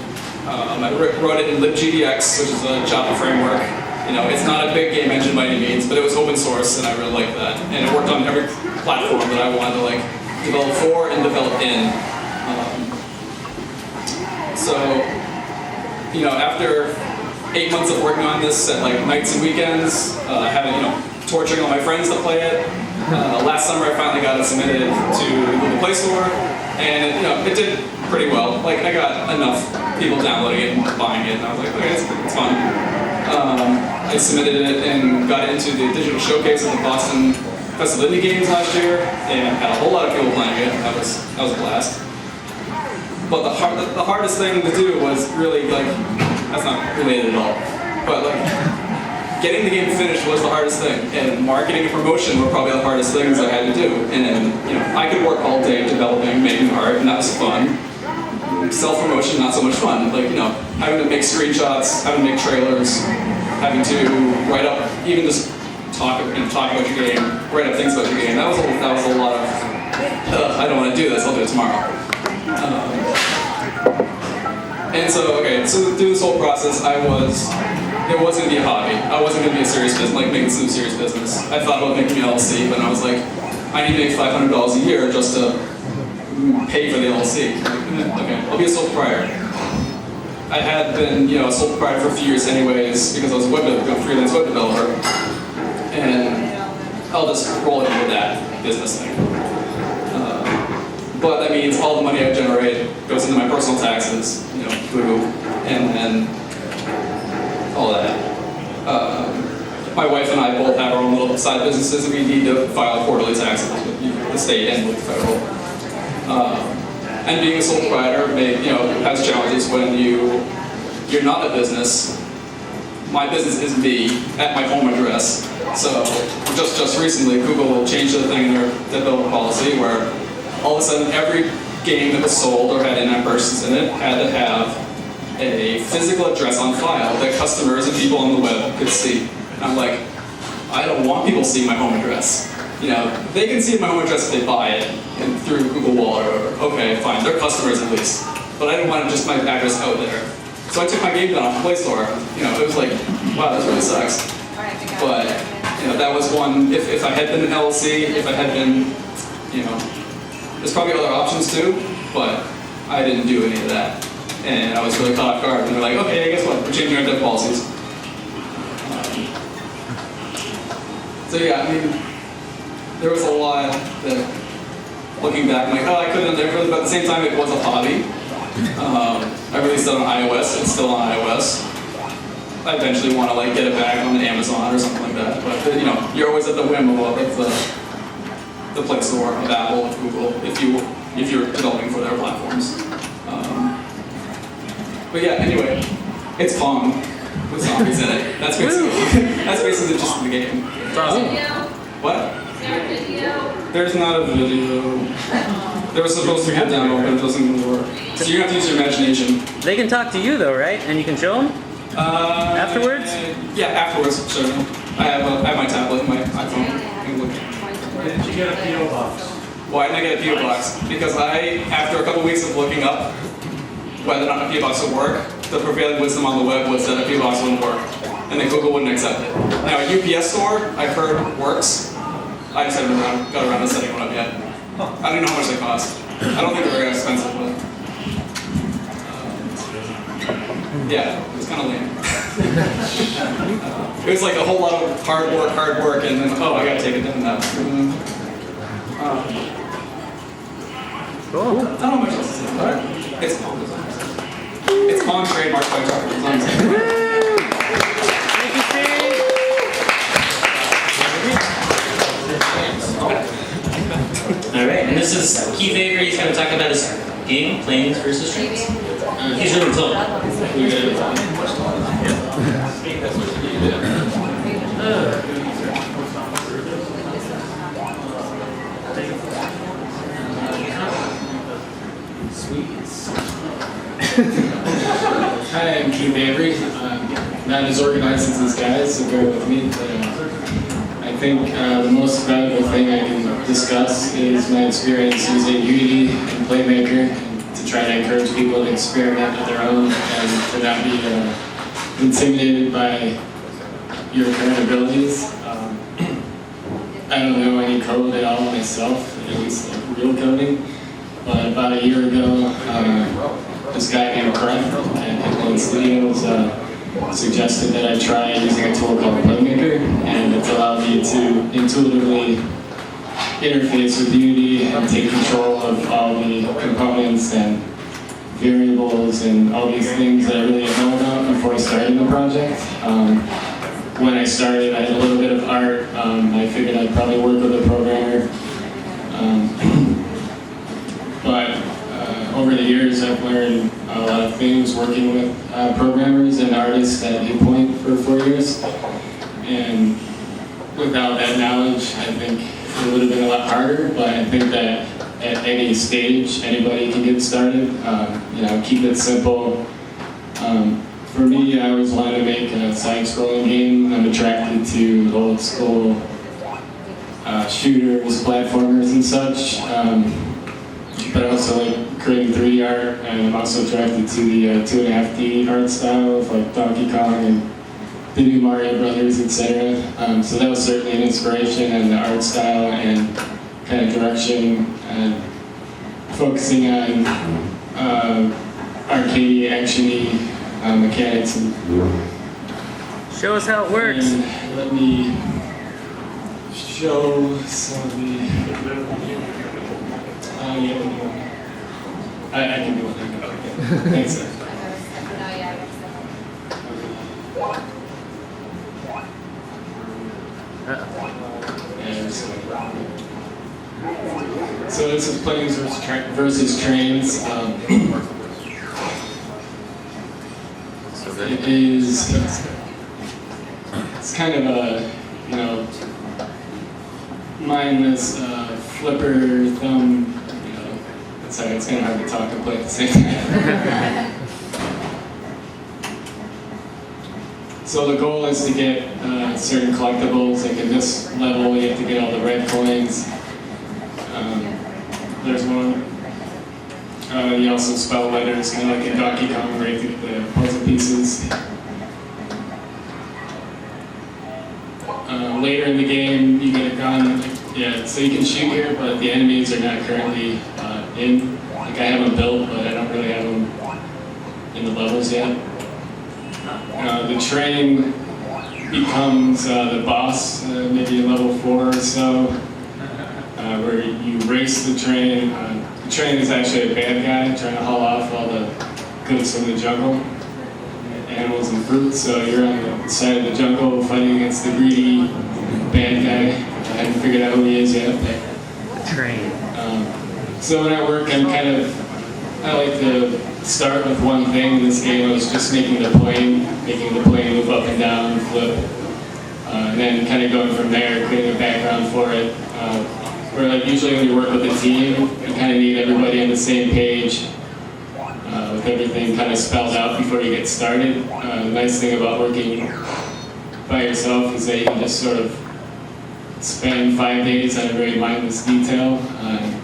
I wrote it in libGDX, which is a Java framework. It's not a big game engine by any means, but it was open source, and I really liked that. And it worked on every platform that I wanted to develop for and develop in. After 8 months of working on this at nights and weekends, torturing all my friends to play it. Last summer I finally got it submitted to the Google Play Store, and it did pretty well. I got enough people downloading it and buying it, and I was like, okay, it's fun. I submitted it and got it into the digital showcase at the Boston Festival of Indie Games last year, and had a whole lot of people playing it. That was a blast. But the hardest thing to do was really that's not related at all. But getting the game finished was the hardest thing, and marketing and promotion were probably the hardest things I had to do. And I could work all day developing, making art, and that was fun. Self-promotion, not so much fun. Having to make screenshots, having to make trailers, having to write up, even just talk about your game, write up things about your game. That was a lot of. I don't want to do this. I'll do it tomorrow. So through this whole process, it was going to be a hobby. I wasn't going to be a serious business, making some serious business. I thought about making an LLC, but I was like, I need to make $500 a year just to pay for the LLC. Okay, I'll be a sole proprietor. I had been, a sole proprietor for a few years anyways, because I was a freelance web developer, and I'll just roll into that business thing. But that means all the money I generate goes into my personal taxes, boo, and then all that. My wife and I both have our own little side businesses, and we need to file quarterly taxes with the state and with the federal. And being a sole proprietor has challenges when you're not a business. My business is me at my home address. So just recently, Google changed the thing in their developer policy where all of a sudden every game that was sold or had in-app purchases in it had to have a physical address on file that customers and people on the web could see. And I'm like, I don't want people seeing my home address. They can see my home address if they buy it through Google Wallet or whatever. Okay, fine, they're customers at least. But I didn't want just my address out there. So I took my game down off the Play Store. It was like, wow, this really sucks. But that was one. If I had been an LLC, if I had been, there's probably other options too. But I didn't do any of that, and I was really caught off guard. And they're like, okay, guess what? We're changing our dev policies. There was a lot that, looking back, I'm like, oh, I couldn't have done it, but at the same time, it was a hobby. I released it on iOS. It's still on iOS. I eventually want to like get it back on Amazon or something like that. But you know, you're always at the whim of the Play Store of Apple and Google if you're developing for their platforms. But yeah, anyway, it's Pong with zombies in it. That's basically the gist of the game. What? There's not a video. There was supposed to be a demo, but it doesn't work. So you have to use your imagination. They can talk to you though, right? And you can show them? Afterwards? Yeah, afterwards, sure. I have my tablet, my iPhone. Why didn't you get a P.O. box? Why didn't I get a P.O. box? Because after a couple weeks of looking up whether or not a P.O. box would work, the prevailing wisdom on the web was that a P.O. box wouldn't work, and that Google wouldn't accept it. Now, a UPS store, I've heard works. I just haven't got around to setting one up yet. I don't even know how much they cost. I don't think they're very expensive, but yeah, it was kind of lame. It was like a whole lot of hard work, and then, oh, I gotta take it down now. Cool. I don't know much else to say about it. It's Pombie Zong. It's Pong trademarked by Dr. Zong. Thank you, Steve. All right, and this is Keith Avery. He's going to talk about his game, Planes versus Trains. He's really tall. Hi, I'm Keith Avery. Not as organized as these guys, so bear with me. But, I think the most valuable thing I can discuss is my experience using Unity and Playmaker to try to encourage people to experiment with their own and to not be intimidated by your current abilities. I don't know any code at all myself, at least like real coding. But about a year ago, this guy named Forde at HitPoint Studios suggested that I try using a tool called Playmaker, and it's allowed me to intuitively interface with Unity and take control of all the components and variables and all these things that I really didn't know about before I started the project. When I started, I had a little bit of art. I figured I'd probably work with a programmer. But over the years, I've learned a lot of things working with programmers and artists at HitPoint for 4 years. And without that knowledge, I think it would have been a lot harder, but I think that at any stage, anybody can get started. Keep it simple. For me, I always wanted to make a side-scrolling game. I'm attracted to old school shooters, platformers, and such. But I also like creating 3D art, and I'm also attracted to the 2.5D art style of like Donkey Kong and the new Mario Brothers, etc. So that was certainly an inspiration, and the art style and kind of direction and focusing on arcade, action-y mechanics. And Show us how it works. And let me show some of the. I can do it. Thanks, sir. So this is Planes versus Trains. It's kind of a, mindless flipper thumb. Sorry, it's kind of hard to talk and play at the same time. So the goal is to get certain collectibles. Like in this level, you have to get all the red coins. There's one. You also spell letters, kind of like in Donkey Kong, right through the puzzle pieces. Later in the game, you get a gun. Yeah, so you can shoot here, but the enemies are not currently in. Like I have them built, but I don't really have them in the levels yet. The train becomes the boss, maybe in level 4 or so, where you race the train. The train is actually a bad guy trying to haul off all the goods from the jungle, animals and fruits. So you're on the side of the jungle fighting against the greedy bad guy. I haven't figured out who he is yet. Train. So when I work, I like to start with one thing. In this game, I was just making the plane move up and down, flip, and then kind of going from there, creating a background for it. Where like usually when you work with a team, you kind of need everybody on the same page with everything kind of spelled out before you get started. The nice thing about working by yourself is that you can just sort of spend 5 days on a very mindless detail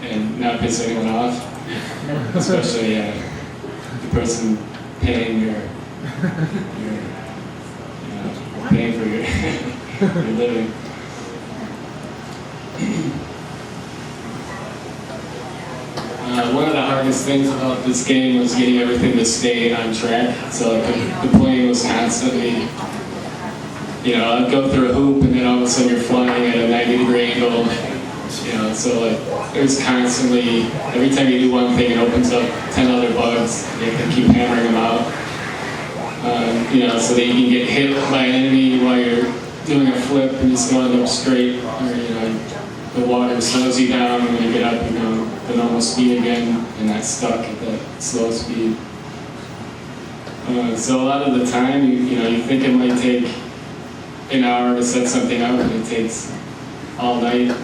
and not piss anyone off, especially the person paying paying for your, your living. One of the hardest things about this game was getting everything to stay on track. So like the plane was constantly, I'd go through a hoop and then all of a sudden you're flying at a 90-degree angle. So like there's constantly, every time you do one thing, it opens up 10 other bugs. You have to keep hammering them out. So that you can get hit by an enemy while you're doing a flip and just going up straight, or the water slows you down, and when you get up, you go the normal speed again, and not stuck at that slow speed. So a lot of the time, you think it might take an hour to set something up, and it takes all night,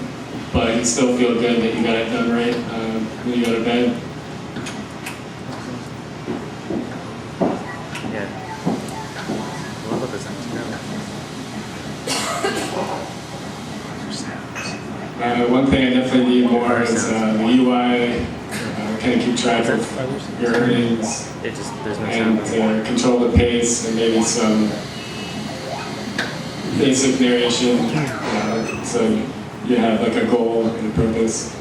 but you still feel good that you got it done right when you go to bed. One thing I definitely need more is the UI, kind of keep track of your earnings, and control the pace, and maybe some basic narration, so you have like a goal and a purpose.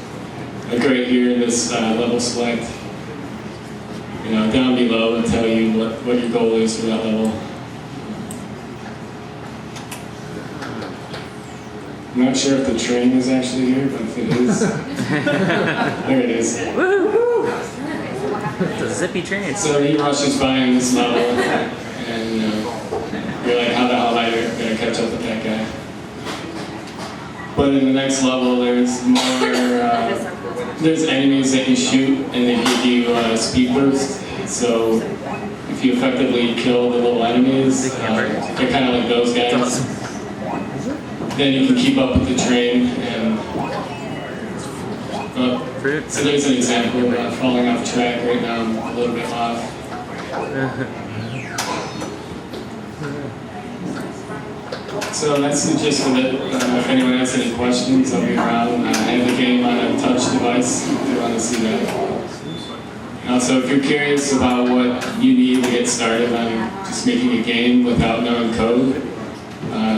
Like right here in this level select, down below it'll tell you what your goal is for that level. I'm not sure if the train is actually here, but if it is, there it is. Woo! It's a zippy train. So he rushes by on this level, and you're like, how the hell am I gonna catch up with that guy? But in the next level, there's more, there's enemies that you shoot, and they give you speed boost. So if you effectively kill the little enemies, they're kind of like those guys. Then you can keep up with the train, and so there's an example of falling off track right now. I'm a little bit off. So that's the gist of it. If anyone has any questions, I'll be around. I have the game on a touch device if you want to see that. Also, if you're curious about what you need to get started on just making a game without knowing code,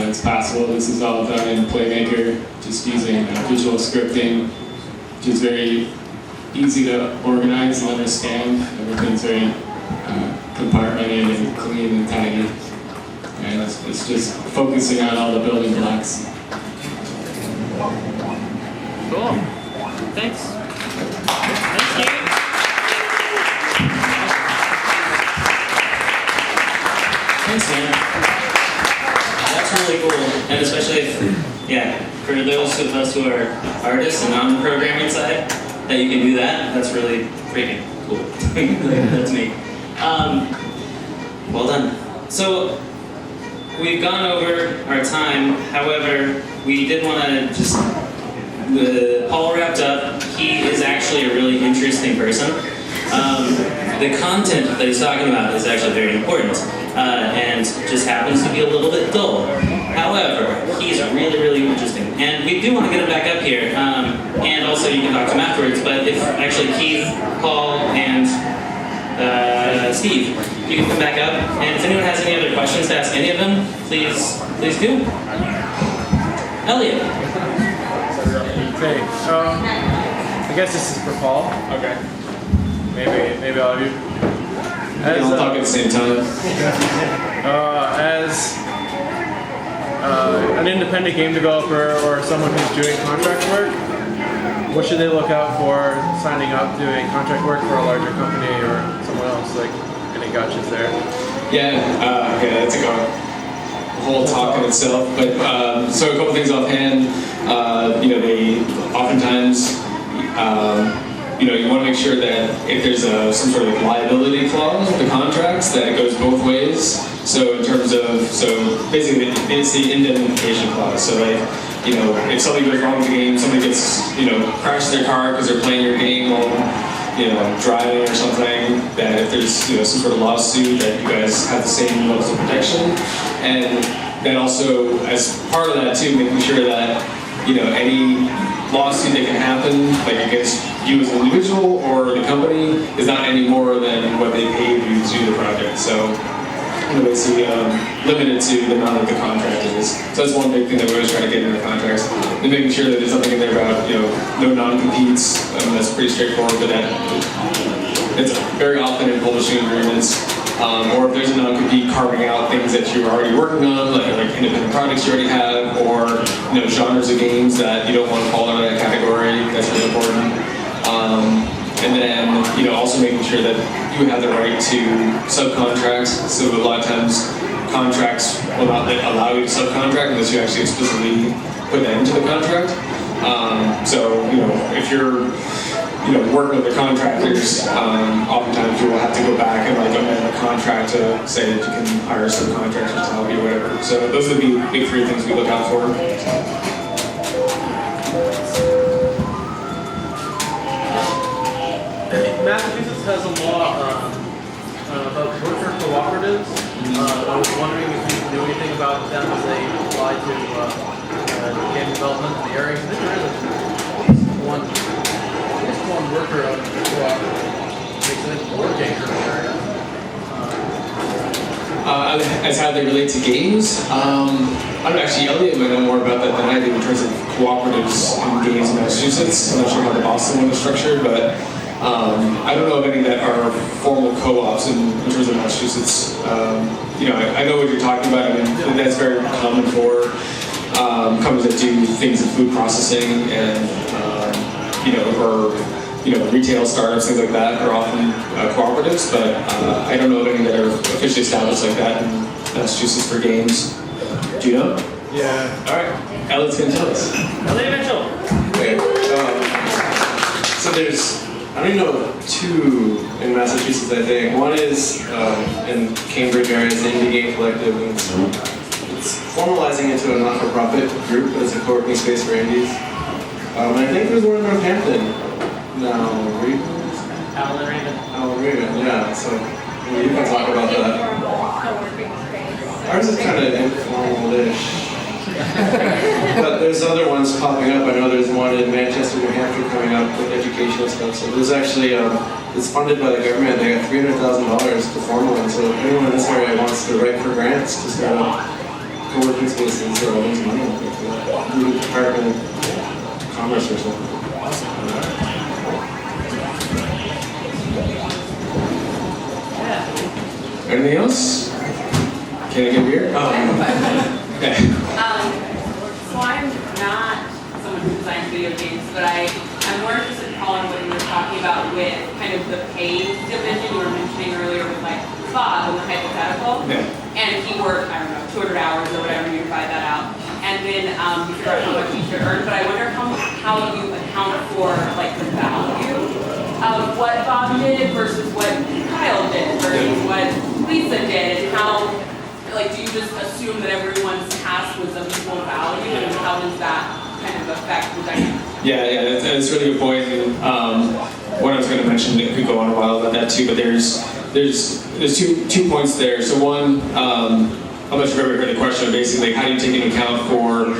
it's possible. This is all done in Playmaker, just using visual scripting, which is very easy to organize and understand. Everything's very compartmented and clean and tidy. And it's just focusing on all the building blocks. Cool. Thanks. Thanks, Hake. Thanks, man. That's really cool, and especially for those of us who are artists and on the programming side, that you can do that. That's really freaking cool. That's me. Well done. So we've gone over our time. However, we did want to just Paul wrapped up. He is actually a really interesting person. The content that he's talking about is actually very important. And just happens to be a little bit dull. However, he's really, really interesting. And we do want to get him back up here. And also you can talk to him afterwards, but if actually Keith, Paul, and Steve, you can come back up. And if anyone has any other questions to ask any of them, please do. Elliot. Okay, I guess this is for Paul. Okay. Maybe all of you. I'll talk at the same time. As an independent game developer or someone who's doing contract work, what should they look out for signing up doing contract work for a larger company or someone else, like in a any gotchas there? Yeah, that's a whole talk in itself. But so a couple things offhand. They oftentimes, you want to make sure that if there's some sort of liability clause with the contracts, that it goes both ways. So in terms of, basically it's the indemnification clause. So if something goes wrong with the game, somebody gets, crashed their car because they're playing your game while, driving or something, that if there's, some sort of lawsuit, that you guys have the same levels of protection. And then also, as part of that too, making sure that, any lawsuit that can happen, like against you as an individual or the company, is not any more than what they paid you to do the project. So, basically limited to the amount that the contract is. So that's one big thing that we always try to get in our contracts. And making sure that there's something in there about, no non-competes. That's pretty straightforward, but that it's very often in publishing agreements. Or if there's a non-compete, carving out things that you're already working on, like independent projects you already have, or genres of games that you don't want to fall into that category. That's really important. And then also making sure that you have the right to subcontracts. So a lot of times contracts will not allow you to subcontract unless you actually explicitly put that into the contract. If you're working with the contractors, oftentimes you will have to go back and amend the contract to say that you can hire subcontractors to help you or whatever. So those are the big three things we look out for. Massachusetts has a law about worker cooperatives. I was wondering if you knew anything about them as they apply to game development in the area. I think there is at least one worker co-op makes board games in the area. As how they relate to games, I don't know, actually, Elliot might know more about that than I do in terms of cooperatives in games in Massachusetts. I'm not sure how the Boston one is structured, but I don't know of any that are formal co-ops in terms of Massachusetts. I know what you're talking about. I mean, that's very common for companies that do things in food processing and, retail startups, things like that are often cooperatives, but I don't know of any that are officially established like that in Massachusetts for games. Do you know? Yeah. All right. Elliot's going to tell us. Elliot Mitchell. Okay. So there's, I don't even know, two in Massachusetts, I think. One is in Cambridge area, it's the Indie Game Collective, and it's formalizing into a not-for-profit group, but it's a co-working space for indies. And I think there's one in Northampton. Alan Raven, yeah, so you can talk about that. Ours is kind of informal-ish. But there's other ones popping up. I know there's one in Manchester, New Hampshire coming up with educational stuff. So there's actually, it's funded by the government. They got $300,000 to form one. So if anyone in this area wants to write for grants to start up co-working spaces, so there's money out there for that. Through the Department of Commerce or something. Anything else? Can I get beer? I have a question. Okay. So I'm not someone who designs video games, but I'm more interested in following what you were talking about with kind of the paid division you were mentioning earlier with Bob and the hypothetical. Yeah. And if he worked, I don't know, 200 hours or whatever, you divide that out. And then you figure out how much he should earn. But I wonder how you account for the value of what Bob did versus what Kyle did versus what Lisa did, and how, do you just assume that everyone's task was of equal value, and how does that kind of affect the dynamic? Yeah, that's a really good point. What I was going to mention, it could go on a while about that too, but there's two points there. So one, I'm not sure if everybody heard the question, basically, how do you take into account for,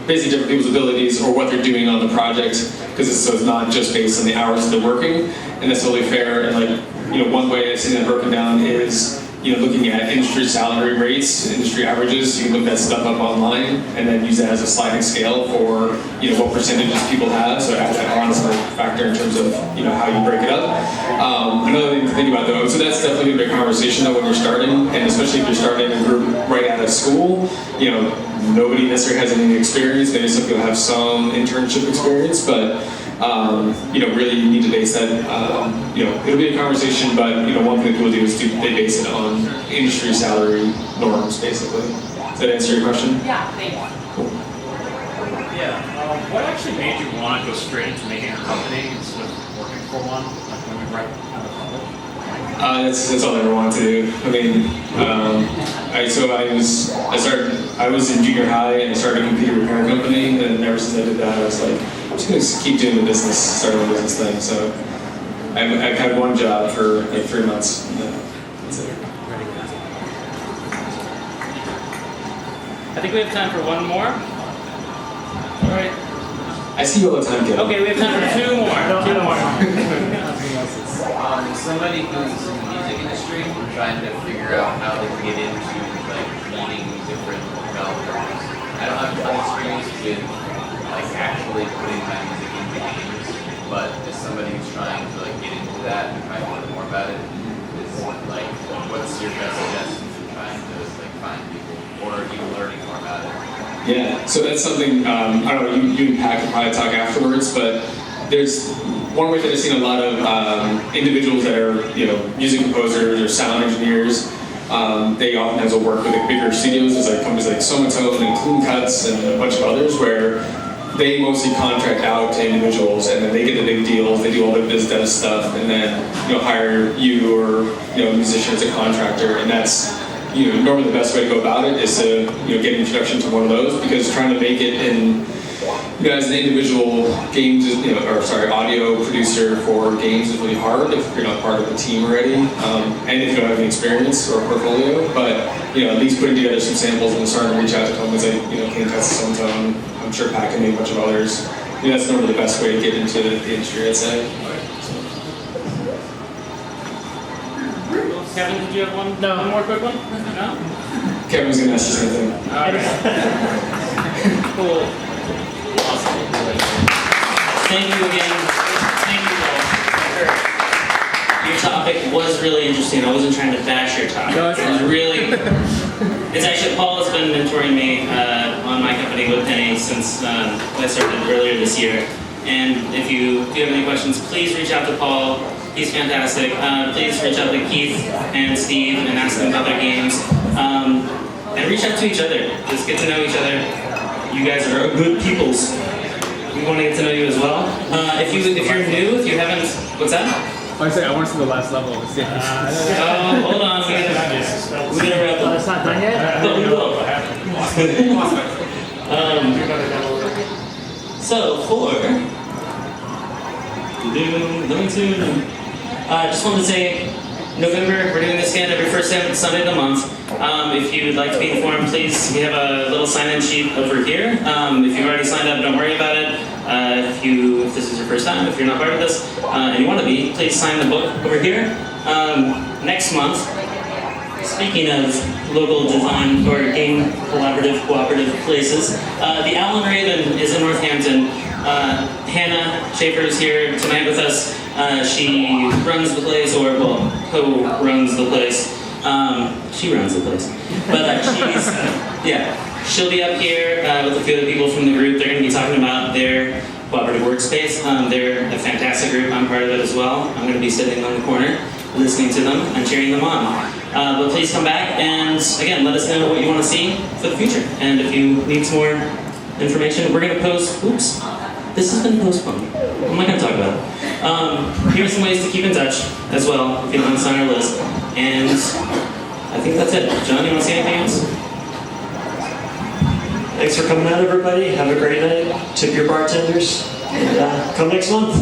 basically different people's abilities or what they're doing on the project, because it's not just based on the hours that they're working, and that's totally fair. And one way I've seen that broken down is, looking at industry salary rates, industry averages. You can look that stuff up online and then use that as a sliding scale for, what percentages people have. So add that on as a factor in terms of, how you break it up. Another thing to think about though, so that's definitely a big conversation though when you're starting, and especially if you're starting a group right out of school, nobody necessarily has any experience. Maybe some people have some internship experience, but really need to base that. It'll be a conversation, but one thing people do is they base it on industry salary norms, basically. Does that answer your question? Yeah, thanks. Yeah. What actually made you want to go straight into making a company instead of working for one, like when you write on the public? That's all I ever wanted to do. I mean, I was in junior high and I started a computer repair company, and ever since I did that, I was like, I'm just gonna keep doing the business, starting a business thing. So I've had one job for like 3 months. And that's it. I think we have time for one more. All right. I see you all the time, Kevin. Okay, we have time for two more. Two more. Somebody who's in the music industry trying to figure out how they can get into like meeting different developers. I don't have a ton of experience with like actually putting my music into games, but as somebody who's trying to like get into that and try to learn more about it, is like what's your best suggestion for trying to like find people or even learning more about it? Yeah, so that's something, I don't know, you and Pat could probably talk afterwards, but there's one way that I've seen a lot of individuals that are, music composers or sound engineers. They oftentimes will work with like bigger studios. There's like companies like Somatone and Clean Cuts and a bunch of others where they mostly contract out to individuals, and then they get the big deals. They do all the biz dev stuff, and then hire you or a musician as a contractor, and that's normally the best way to go about it is to get an introduction to one of those, because trying to make it in as an individual games, audio producer for games is really hard if you're not part of a team already, and if you don't have any experience or portfolio. But at least putting together some samples and starting to reach out to companies like Clean Cuts, Somatone, I'm sure Pat can name a bunch of others. That's normally the best way to get into the industry, I'd say. Kevin, did you have one? No. One more quick one? No? Kevin's gonna ask the same thing. All right. Cool. Awesome. Thank you again. Thank you all. Your topic was really interesting. I wasn't trying to bash your topic. No, it's It was really. It's actually, Paul has been mentoring me on my company with Penny since I started earlier this year. And if you have any questions, please reach out to Paul. He's fantastic. Please reach out to Keith and Steve and ask them about their games. And reach out to each other. Just get to know each other. You guys are good peoples. We want to get to know you as well. If you're new, if you haven't, what's that? I want to see the last level of the stage. Hold on. We gotta wrap up. It's not done yet? But we will. So for I just wanted to say, November, we're doing this again every first Sunday of the month. If you would like to be informed, please, we have a little sign-in sheet over here. If you've already signed up, don't worry about it. If this is your first time, if you're not part of this, and you want to be, please sign the book over here. Next month, speaking of local design or game cooperative places, the Owl and Raven is in Northampton. Hannah Schaefer is here tonight with us. She runs the place, or co-runs the place. She runs the place. But she'll be up here with a few other people from the group. They're going to be talking about their cooperative workspace. They're a fantastic group. I'm part of it as well. I'm going to be sitting on the corner, listening to them and cheering them on. But please come back and, again, let us know what you want to see for the future. And if you need some more information, we're going to post, this has been postponed. I'm not going to talk about it. Here's some ways to keep in touch as well, if you want to sign our list. And I think that's it. John, you want to say anything else? Thanks for coming out, everybody. Have a great night. Tip your bartenders. And come next month.